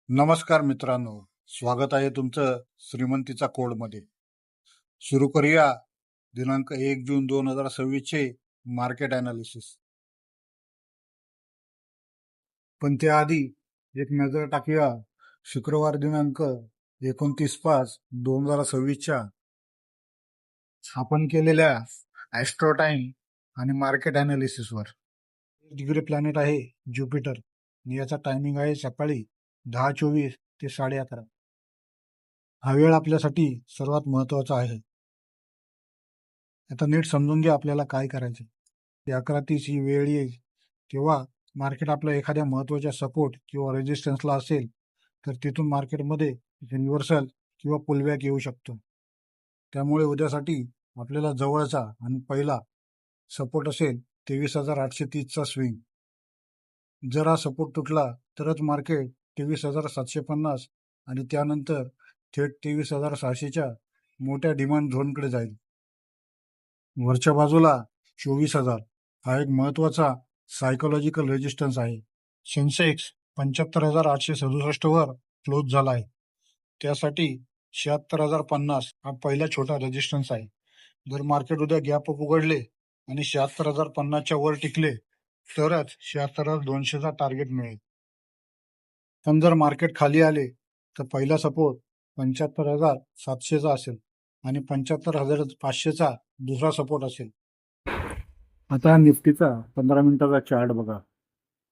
नमस्कार मित्रांनो, स्वागत आहे तुमचं श्रीमंतीचा कोडमध्ये. सुरू करूया दिनांक 1 जून 2026 चे मार्केट अनालिसिस. पण त्याआधी एक नजर टाकूया शुक्रवार दिनांक 29/5/2026 आपण केलेल्या ॲस्ट्रो टाइम आणि मार्केट अनालिसिसवर. डिग्री प्लॅनेट आहे ज्युपिटर आणि याचा टायमिंग आहे सकाळी 10:24 ते 11:30. हा वेळ आपल्यासाठी सर्वात महत्वाचा आहे. आता नीट समजून घ्या आपल्याला काय करायचं. 11:30 ही वेळ येईल तेव्हा मार्केट आपल्या एखाद्या महत्वाच्या सपोर्ट किंवा रेजिस्टन्सला असेल तर तिथून मार्केटमध्ये रिव्हर्सल किंवा पुलबॅक येऊ शकतो. त्यामुळे उद्यासाठी आपल्याला जवळचा आणि पहिला सपोर्ट असेल 23,830 चा स्विंग. जर हा सपोर्ट तुटला तरच मार्केट 23,750 आणि त्यानंतर थेट 23,600च्या मोठ्या डिमांड झोनकडे जाईल. वरच्या बाजूला 24,000 हा एक महत्वाचा सायकोलॉजिकल रेजिस्टन्स आहे. सेन्सेक्स 75,867 वर क्लोज झाला आहे. त्यासाठी 76,050 हा पहिला छोटा रेजिस्टन्स आहे. जर मार्केट उद्या गॅप अप उघडले आणि 76,050च्या वर टिकले तरच 76,200चा टार्गेट मिळेल. पण जर मार्केट खाली आले तर पहिला सपोर्ट 75,700चा असेल आणि 75,500चा दुसरा सपोर्ट असेल. आता निफ्टीचा 15 मिनिटाचा चार्ट बघा.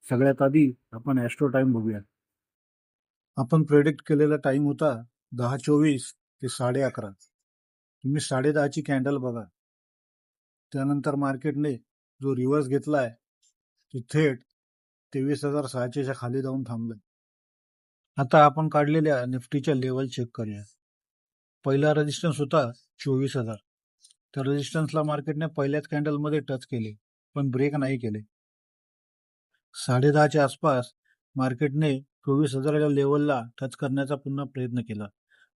सगळ्यात आधी आपण ॲस्ट्रो टाइम बघूया. आपण प्रेडिक्ट केलेला टाइम होता 10:24 ते 11:30. तुम्ही 10:30ची कॅन्डल बघा. त्यानंतर मार्केटने जो रिव्हर्स घेतलाय तो थेट 23,600च्या खाली जाऊन थांबलाय. आता आपण काढलेल्या निफ्टीच्या लेवल चेक करूया. पहिला रेजिस्टन्स होता 24,000. त्या रेजिस्टन्सला मार्केटने पहिल्याच कॅन्डलमध्ये टच केले पण ब्रेक नाही केले. 10:30च्या आसपास मार्केटने 24,000च्या लेवलला टच करण्याचा पुन्हा प्रयत्न केला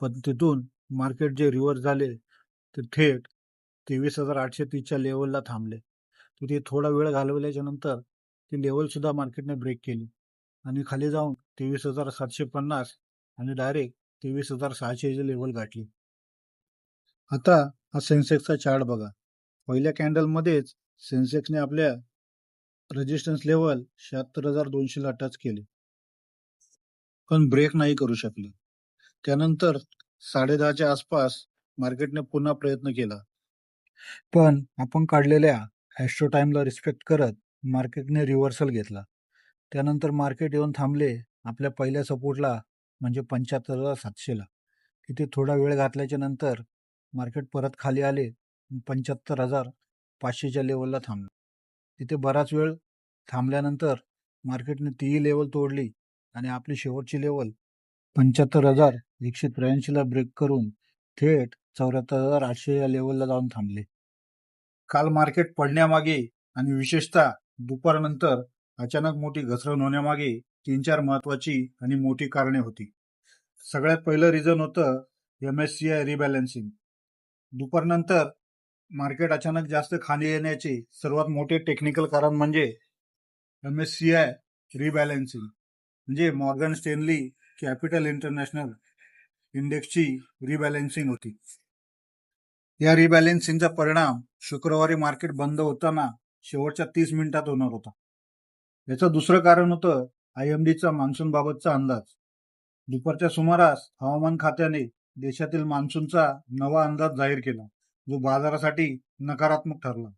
पण तिथून मार्केट जे रिव्हर्स झाले ते थेट 23,830च्या लेवलला थांबले. तिथे थोडा वेळ घालवल्याच्या नंतर ती लेवल सुद्धा मार्केटने ब्रेक केली आणि खाली जाऊन 23,750 आणि डायरेक्ट 23,600ची लेवल गाठली. आता हा सेन्सेक्सचा चार्ट बघा. पहिल्या कॅन्डलमध्येच सेन्सेक्सने आपल्या रेजिस्टन्स लेवल 76,200ला टच केले पण ब्रेक नाही करू शकले. त्यानंतर 10:30च्या आसपास मार्केटने पुन्हा प्रयत्न केला पण आपण काढलेल्या ॲस्ट्रो टाइमला रिस्पेक्ट करत मार्केटने रिव्हर्सल घेतला. त्यानंतर मार्केट येऊन थांबले आपल्या पहिल्या सपोर्टला म्हणजे 75,700ला. तिथे थोडा वेळ घातल्याच्या नंतर मार्केट परत खाली आले 75,500च्या लेवलला थांबले. तिथे बराच वेळ थांबल्यानंतर मार्केटने तीही लेवल तोडली आणि आपली शेवटची लेवल 75,183ला ब्रेक करून थेट 74,800 या लेवलला जाऊन थांबले. काल मार्केट पडण्यामागे आणि विशेषतः दुपारनंतर अचानक मोठी घसरण होण्यामागे 3-4 महत्वाची आणि मोठी कारणे होती. सगळ्यात पहिलं रिझन होतं MSCI रिबॅलन्सिंग. दुपारनंतर मार्केट अचानक जास्त खाली येण्याचे सर्वात मोठे टेक्निकल कारण म्हणजे MSCI रिबॅलन्सिंग म्हणजे मॉर्गन स्टेनली कॅपिटल इंटरनॅशनल इंडेक्सची रिबॅलन्सिंग होती. या रिबॅलन्सिंगचा परिणाम शुक्रवारी मार्केट बंद होताना शेवटच्या 30 मिनिटात होणार होता. याचं दुसरं कारण होतं IMDचा मान्सून बाबतचा अंदाज. दुपारच्या सुमारास हवामान खात्याने देशातील मान्सूनचा नवा अंदाज जाहीर केला जो बाजारासाठी नकारात्मक ठरला.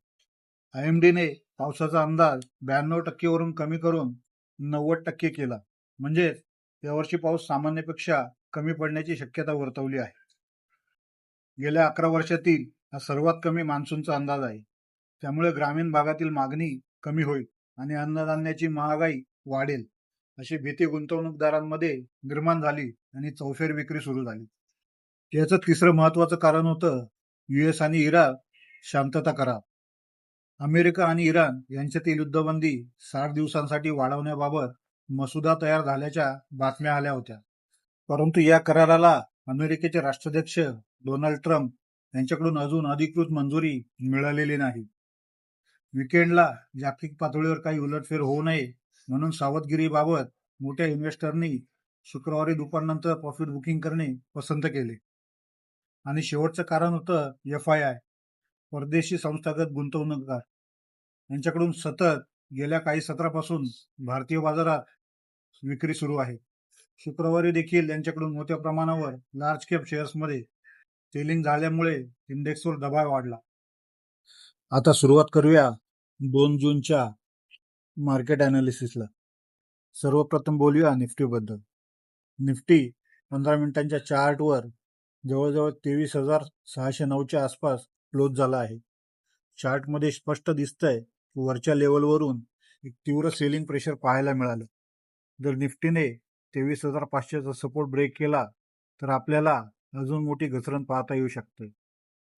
IMDने पावसाचा अंदाज 92% वरून कमी करून 90% केला. म्हणजे यावर्षी पाऊस सामान्यपेक्षा कमी पडण्याची शक्यता वर्तवली आहे. गेल्या 11 वर्षातील हा सर्वात कमी मान्सूनचा अंदाज आहे. त्यामुळे ग्रामीण भागातील मागणी कमी होईल आणि अन्नधान्याची महागाई वाढेल अशी भीती गुंतवणूकदारांमध्ये निर्माण झाली आणि चौफेर विक्री सुरू झाली. याचं तिसरं महत्वाचं कारण होतं US आणि इराण शांतता करार. अमेरिका आणि इराण यांच्यातील युद्धबंदी 60 दिवसांसाठी वाढवण्याबाबत मसुदा तयार झाल्याच्या बातम्या आल्या होत्या. परंतु या कराराला अमेरिकेचे राष्ट्राध्यक्ष डोनाल्ड ट्रम्प यांच्याकडून अजून अधिकृत मंजुरी मिळालेली नाही. विकेंडला जागतिक पातळीवर काही उलटफेर होऊ नये म्हणून सावधगिरीबाबत मोठ्या इन्व्हेस्टरनी शुक्रवारी दुपारनंतर प्रॉफिट बुकिंग करणे पसंत केले. आणि शेवटचं कारण होतं FII, परदेशी संस्थागत गुंतवणूकदार यांच्याकडून सतत गेल्या काही सत्रापासून भारतीय बाजारात विक्री सुरू आहे. शुक्रवारी देखील यांच्याकडून मोठ्या प्रमाणावर लार्ज कॅप शेअर्समध्ये सेलिंग झाल्यामुळे इंडेक्सवर दबाव वाढला. आता सुरुवात करूया 2 जूनच्या मार्केट अनालिसिसला. सर्वप्रथम बोलूया निफ्टीबद्दल. निफ्टी 15 मिनिटांच्या चार्टवर जवळजवळ 23,609च्या आसपास क्लोज झाला आहे. चार्टमध्ये स्पष्ट दिसतंय की वरच्या लेवलवरून एक तीव्र सेलिंग प्रेशर पाहायला मिळालं. जर निफ्टीने 23,500चा सपोर्ट ब्रेक केला तर आपल्याला अजून मोठी घसरण पाहता येऊ शकते.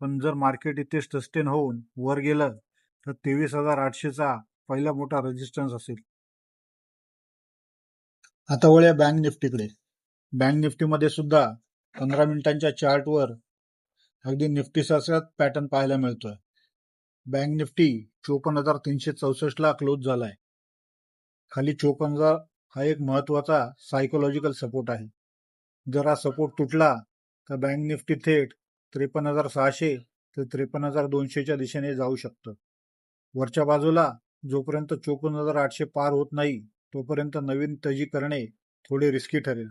पण जर मार्केट इथे सस्टेन होऊन वर गेलं तर 23,800चा पहिला मोठा रेजिस्टन्स असेल. आता वळूया बँक निफ्टीकडे. बँक निफ्टीमध्ये सुद्धा 15 मिनिटांच्या चार्टवर अगदी निफ्टीसारखाच पॅटर्न पाहायला मिळतोय. बँक निफ्टी 54,364ला क्लोज झालाय. खाली 54,000 हा एक महत्वाचा सायकोलॉजिकल सपोर्ट आहे. जर हा सपोर्ट तुटला तर बँक निफ्टी थेट 53,600 ते 53,200च्या दिशेने जाऊ शकतं. वरच्या बाजूला जोपर्यंत 54,800 पार होत नाही तोपर्यंत नवीन तजी करणे थोडे रिस्की ठरेल.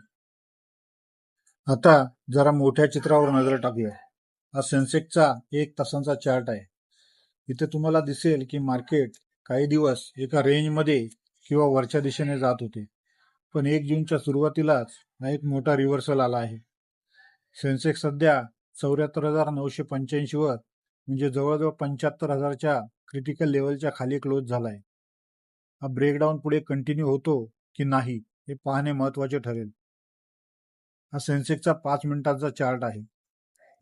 आता जरा मोठ्या चित्रावर नजर टाकूया. हा सेन्सेक्सचा 1 तासांचा चार्ट आहे. इथे तुम्हाला दिसेल की मार्केट काही दिवस एका रेंजमध्ये किंवा वरच्या दिशेने जात होते, पण 1 जूनच्या सुरुवातीलाच हा एक मोठा रिव्हर्सल आला आहे. सेन्सेक्स सध्या 74,985 वर म्हणजे जवळजवळ 75,000च्या क्रिटिकल लेवलच्या खाली क्लोज झालाय. हा ब्रेकडाऊन पुढे कंटिन्यू होतो की नाही हे पाहणे महत्वाचे ठरेल. हा सेन्सेक्सचा 5 मिनिटांचा चार्ट आहे.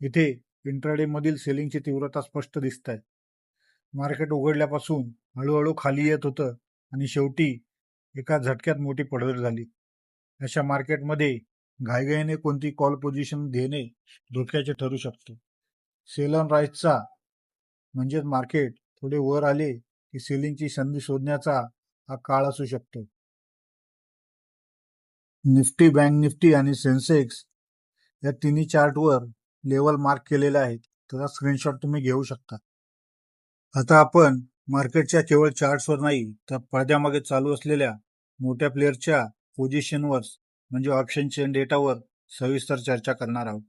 इथे इंट्राडे मधील सेलिंगची तीव्रता स्पष्ट दिसत आहे. मार्केट उघडल्यापासून हळूहळू खाली येत होतं आणि शेवटी एका झटक्यात मोठी पडझड झाली. अशा मार्केटमध्ये घाईघाईने कोणती कॉल पोझिशन घेणे धोक्याचे ठरू शकते. सेल ऑन राईजचा म्हणजेच मार्केट थोडे वर आले की सेलिंगची संधी शोधण्याचा हा काळ असू शकतो. निफ्टी, बँक निफ्टी आणि सेन्सेक्स या तिन्ही चार्टवर लेवल मार्क केलेले आहेत. त्याचा स्क्रीनशॉट तुम्ही घेऊ शकता. आता आपण मार्केटच्या केवळ चार्ट्सवर नाही तर पडद्यामागे चालू असलेल्या मोठ्या प्लेअरच्या पोझिशनवर म्हणजे ऑप्शन चेन डेटावर सविस्तर चर्चा करणार आहोत.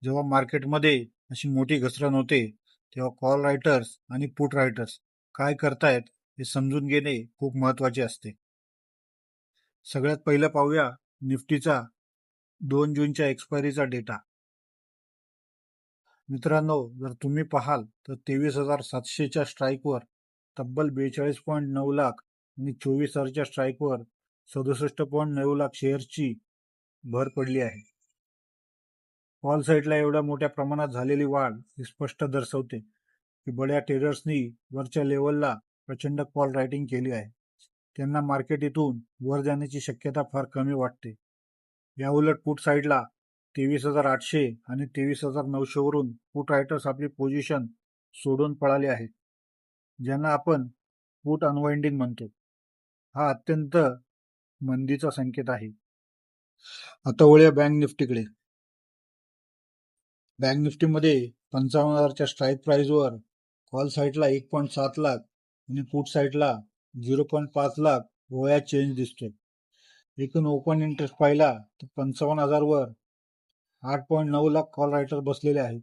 जेव्हा मार्केटमध्ये अशी मोठी घसरण होते तेव्हा कॉल रायटर्स आणि पुट रायटर्स काय करतायत हे समजून घेणे खूप महत्वाचे असते. सगळ्यात पहिलं पाहूया निफ्टीचा 2 जूनच्या एक्सपायरीचा डेटा. मित्रांनो, जर तुम्ही पाहाल तर 23,700च्या स्ट्राईकवर तब्बल 42.9 लाख आणि 24,000च्या स्ट्राईकवर 67.9 लाख शेअर्सची भर पडली आहे. कॉल साईडला एवढ्या मोठ्या प्रमाणात झालेली वाढ ही स्पष्ट दर्शवते की बड्या ट्रेडर्सनी वरच्या लेवलला प्रचंड कॉल रायटिंग केली आहे. त्यांना मार्केट इथून वर जाण्याची शक्यता फार कमी वाटते. या उलट पुट साईडला 23,800 आणि 23,900 वरून पुट रायटर्स आपली पोझिशन सोडून पळाले आहेत, ज्यांना आपण पुट अनवाइंडिंग म्हणतो. हा अत्यंत मंदीचा संकेत आहे. आता वळूया बँक निफ्टीकडे. बँक निफ्टीमध्ये 55,000च्या स्ट्राईक प्राइसवर कॉल साईडला 1.7 लाख आणि पुट साईडला 0.5 लाख ओया चेंज दिसतोय. एकूण ओपन इंटरेस्ट पाहिला तर 55,000 वर 8.9 लाख कॉल रायटर बसलेले आहेत.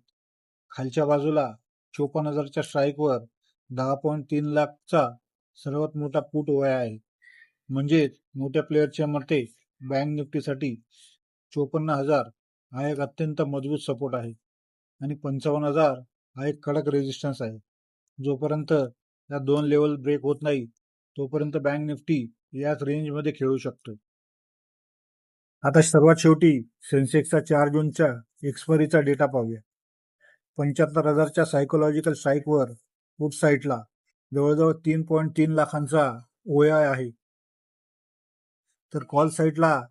खालच्या बाजूला 54,000च्या स्ट्राईकवर 10.3 लाखचा सर्वात मोठा पुट ओया आहे. म्हणजेच मोठ्या प्लेअरच्या मते बँक निफ्टीसाठी 54,000 हा एक अत्यंत मजबूत सपोर्ट आहे आणि 55,000 हा एक कडक रेजिस्टन्स आहे. जोपर्यंत या दोन लेवल ब्रेक होत नाही तोपर्यंत बँक निफ्टी याच रेंजमध्ये खेळू शकतो. आता सर्वात शेवटी सेन्सेक्सचा 4 जूनच्या एक्सपायरीचा डेटा पाहूया. 75,000च्या सायकोलॉजिकल स्ट्राईकवर पुट साईडला जवळजवळ 3.3 लाखांचा ओआय आहे, तर कॉल साईडला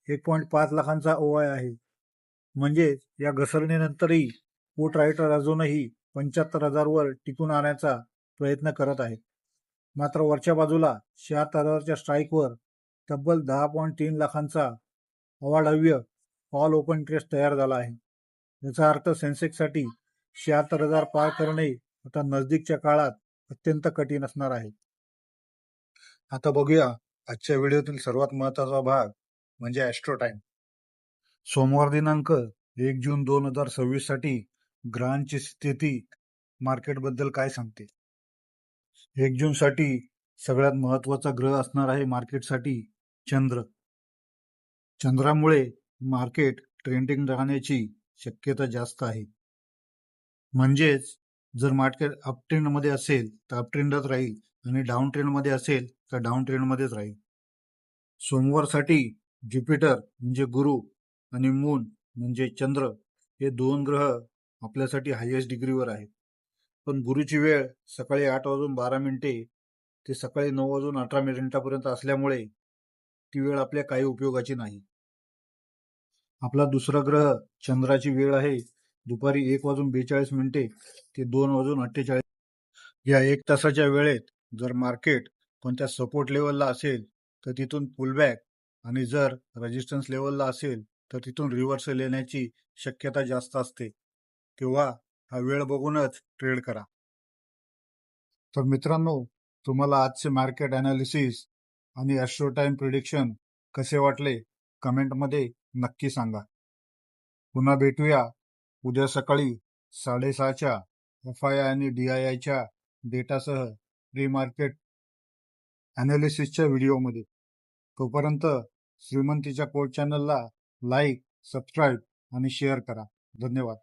1.5 लाखांचा ओआय आहे. म्हणजे या घसरणीनंतरही पुट रायटर अजूनही 75,000 वर टिकून आणण्याचा प्रयत्न करत आहेत. मात्र वरच्या बाजूला 76,000च्या स्ट्राईकवर तब्बल 10.3 लाखांचा अवाढव्य ऑल ओपन इंटरेस्ट तयार झाला आहे. याचा अर्थ सेन्सेक्ससाठी 76,000 पार करणे आता नजदीकच्या काळात अत्यंत कठीण असणार आहे. आता बघूया आजच्या व्हिडिओतील सर्वात महत्वाचा भाग म्हणजे ॲस्ट्रो टाइम. सोमवार दिनांक 1 जून 2026 साठी ग्रहांची स्थिती मार्केटबद्दल काय सांगते. 1 जून साठी सगळ्यात महत्वाचा ग्रह असणार आहे मार्केटसाठी चंद्र. चंद्रामुळे मार्केट ट्रेंडिंग राहण्याची शक्यता जास्त आहे. म्हणजेच जर मार्केट अप ट्रेंड मध्ये असेल तर अप ट्रेंडच राहील आणि डाऊन ट्रेंड मध्ये असेल तर डाऊन ट्रेंड मध्येच राहील. सोमवारसाठी ज्युपिटर म्हणजे गुरु आणि मून म्हणजे चंद्र हे दोन ग्रह आपल्यासाठी हायएस्ट डिग्रीवर आहेत. पण गुरुची वेळ सकाळी 8:12 ते सकाळी 9:18 असल्यामुळे ती वेळ आपल्या काही उपयोगाची नाही. आपला दुसरा ग्रह चंद्राची वेळ आहे दुपारी 1:42 ते 2:48. या 1 तासाच्या वेळेत जर मार्केट कोणत्या सपोर्ट लेवलला असेल तर तिथून पुलबॅक आणि जर रेजिस्टन्स लेवलला असेल तर तिथून रिव्हर्सल येण्याची शक्यता जास्त असते. तेव्हा हा वेळ बघूनच ट्रेड करा. तर मित्रांनो, तुम्हाला आजचे मार्केट अनालिसिस आणि ॲस्ट्रो टाइम प्रिडिक्शन कसे वाटले कमेंटमध्ये नक्की सांगा. पुन्हा भेटूया उद्या सकाळी 6:30च्या FI आणि DIIच्या डेटासह प्री मार्केट अनालिसिसच्या व्हिडिओमध्ये. तोपर्यंत श्रीमंतीच्या कोड चॅनलला लाईक, सबस्क्राईब आणि शेअर करा. धन्यवाद.